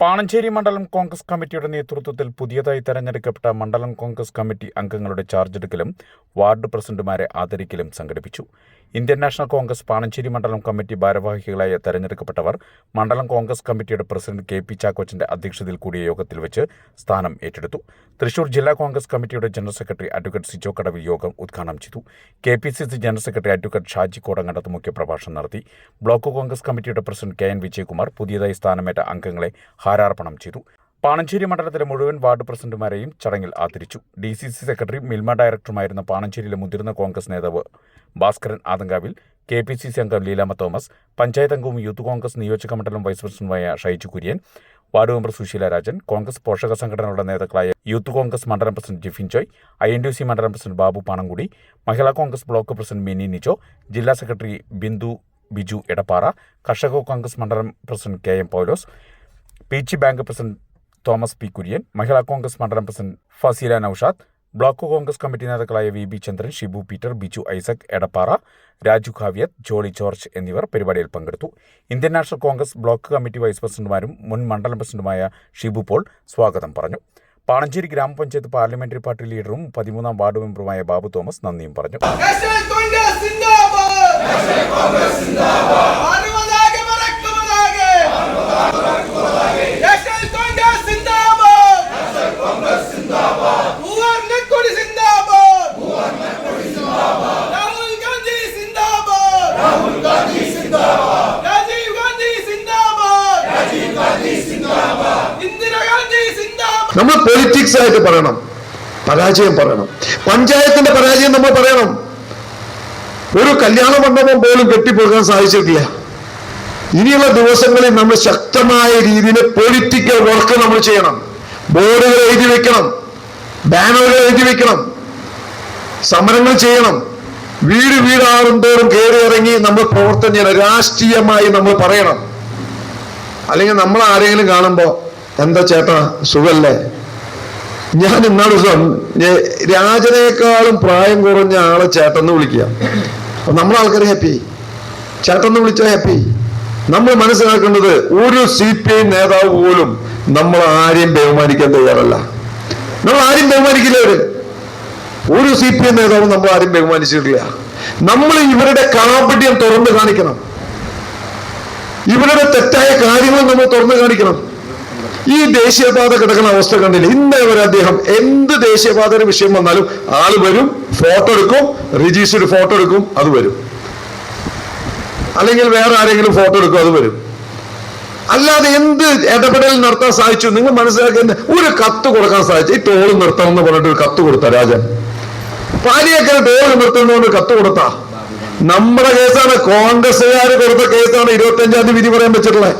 പാണഞ്ചേരി മണ്ഡലം കോൺഗ്രസ് കമ്മിറ്റിയുടെ നേതൃത്വത്തിൽ പുതിയതായി തെരഞ്ഞെടുക്കപ്പെട്ട മണ്ഡലം കോൺഗ്രസ് കമ്മിറ്റി അംഗങ്ങളുടെ ചാർജ് എടുക്കലും വാർഡ് പ്രസിഡന്റുമാരെ ആദരിക്കലും സംഘടിപ്പിച്ചു. ഇന്ത്യൻ നാഷണൽ കോൺഗ്രസ് പാണഞ്ചേരി മണ്ഡലം കമ്മിറ്റി ഭാരവാഹികളായി തെരഞ്ഞെടുക്കപ്പെട്ടവർ മണ്ഡലം കോൺഗ്രസ് കമ്മിറ്റിയുടെ പ്രസിഡന്റ് കെ.പി. ചാക്കോച്ചന്റെ അധ്യക്ഷതയിൽ കൂടിയ യോഗത്തിൽ വെച്ച് സ്ഥാനം ഏറ്റെടുത്തു. തൃശൂർ ജില്ലാ കോൺഗ്രസ് കമ്മിറ്റിയുടെ ജനറൽ സെക്രട്ടറി അഡ്വക്കേറ്റ് സിജോ കടവിൽ യോഗം ഉദ്ഘാടനം ചെയ്തു. KPCC general secretary advocate Shaji Kodangandath മുഖ്യപ്രഭാഷണം നടത്തി. ബ്ലോക്ക് കോൺഗ്രസ് കമ്മിറ്റിയുടെ പ്രസിഡന്റ് കെ.എൻ. വിജയകുമാർ പുതിയതായി സ്ഥാനമേറ്റ അംഗങ്ങളെ ഹാരാർപ്പണം ചെയ്തു. പാണഞ്ചേരി മണ്ഡലത്തിലെ മുഴുവൻ വാർഡ് പ്രസിഡന്റുമാരെയും ചടങ്ങിൽ ആദരിച്ചു. DCC സെക്രട്ടറി മിൽമ ഡയറക്ടറുമായിരുന്ന പാണഞ്ചേരിയിലെ മുതിർന്ന കോൺഗ്രസ് നേതാവ് ഭാസ്കരൻ ആദങ്കാവിൽ, KPCC അംഗം ലീലാമ്മ തോമസ്, പഞ്ചായത്ത് അംഗവും യൂത്ത് കോൺഗ്രസ് നിയോജക മണ്ഡലം വൈസ് പ്രസിഡന്റുമായ ഷൈജു കുര്യൻ, വാർഡ് മെമ്പർ സുശീല രാജൻ, കോൺഗ്രസ് പോഷക സംഘടനകളുടെ നേതാക്കളായ യൂത്ത് കോൺഗ്രസ് മണ്ഡലം പ്രസിഡന്റ് ജിഫിൻ ജോയ്, INTUC മണ്ഡലം president Babu Panankudi, Mahila Congress block president Mini Nijo, ജില്ലാ സെക്രട്ടറി ബിന്ദു ബിജു എടപ്പാറ, കർഷക കോൺഗ്രസ് മണ്ഡലം president KM Poulose, Peechi bank president Thomas P Kurian, Mahila Congress മണ്ഡലം president Fazeela Noushad, block Congress committee നേതാക്കളായ VB ചന്ദ്രൻ, ഷിബു പീറ്റർ, ബിജു ഐസക് എടപ്പാറ, രാജു ഖാവിയത്ത്, ജോളി ജോർജ് എന്നിവർ പരിപാടിയിൽ പങ്കെടുത്തു. Indian National Congress block committee vice പ്രസിഡന്റുമാരും മുൻ മണ്ഡലം പ്രസിഡന്റുമായ ഷിബു പോൾ സ്വാഗതം പറഞ്ഞു. പാണഞ്ചേരി ഗ്രാമപഞ്ചായത്ത് പാർലമെന്ററി പാർട്ടി ലീഡറും 13ാം വാർഡ് മെമ്പറുമായ ബാബു തോമസ് നന്ദിയും പറഞ്ഞു. നമ്മൾ പൊളിറ്റിക്സ് ആയിട്ട് പറയണം, പരാജയം പറയണം, പഞ്ചായത്തിന്റെ പരാജയം നമ്മൾ പറയണം. ഒരു കല്യാണ മണ്ഡപം പോലും കെട്ടിപ്പോകാൻ സാധിച്ചിട്ടില്ല. ഇനിയുള്ള ദിവസങ്ങളിൽ നമ്മൾ ശക്തമായ രീതിയിൽ പൊളിറ്റിക്കൽ വർക്ക് നമ്മൾ ചെയ്യണം. ബോർഡുകൾ എഴുതി വെക്കണം, ബാനറുകൾ എഴുതി വെക്കണം, സമരങ്ങൾ ചെയ്യണം. വീട് വീടാറും തോറും കയറി ഇറങ്ങി നമ്മൾ പ്രവർത്തനം ചെയ്യണം. രാഷ്ട്രീയമായി നമ്മൾ പറയണം. അല്ലെങ്കിൽ നമ്മൾ ആരെങ്കിലും കാണുമ്പോ എന്താ ചേട്ടാ സുഖല്ലേ? ഞാൻ ഇന്നാൾ ദിവസം രാജനേക്കാളും പ്രായം കുറഞ്ഞ ആളെ ചേട്ടന്ന് വിളിക്കുക. അപ്പൊ നമ്മളെ ആൾക്കാർ ഹാപ്പി, ചേട്ടന്ന് വിളിച്ചാൽ ഹാപ്പി. നമ്മൾ മനസ്സിലാക്കേണ്ടത് ഒരു CPI നേതാവ് പോലും നമ്മൾ ആരെയും ബഹുമാനിക്കാൻ തയ്യാറല്ല. നമ്മൾ ആരും ബഹുമാനിക്കില്ല. ഒരു CPI നേതാവും നമ്മൾ ആരും ബഹുമാനിച്ചിട്ടില്ല. നമ്മൾ ഇവരുടെ കാപട്യം തുറന്നു കാണിക്കണം. ഇവരുടെ തെറ്റായ കാര്യങ്ങൾ നമ്മൾ തുറന്നു കാണിക്കണം. ഈ ദേശീയപാത കിടക്കുന്ന അവസ്ഥ കണ്ടില്ല. ഇന്നേ വരെ അദ്ദേഹം എന്ത് ദേശീയപാതയുടെ വിഷയം വന്നാലും ആള് വരും, ഫോട്ടോ എടുക്കും, രജിസ്റ്റർ ഫോട്ടോ എടുക്കും, അത് വരും. അല്ലെങ്കിൽ വേറെ ആരെങ്കിലും ഫോട്ടോ എടുക്കും, അത് വരും. അല്ലാതെ എന്ത് ഇടപെടൽ നടത്താൻ സാധിച്ചു? നിങ്ങൾ മനസ്സിലാക്കുന്ന ഒരു കത്ത് കൊടുക്കാൻ സാധിച്ചു. ഈ ടോൾ നിർത്തണം എന്ന് പറഞ്ഞിട്ട് ഒരു കത്ത് കൊടുത്ത രാജൻ. പാലിയേക്കര ടോൾ നിർത്തുന്നതുകൊണ്ട് കത്ത് കൊടുത്താ നമ്മുടെ കേസാണ്. കോൺഗ്രസ്സുകാർ കൊടുത്ത കേസാണ്. 25-ാം തീയതി വിധി പറയാൻ വെച്ചിട്ടുള്ളത്.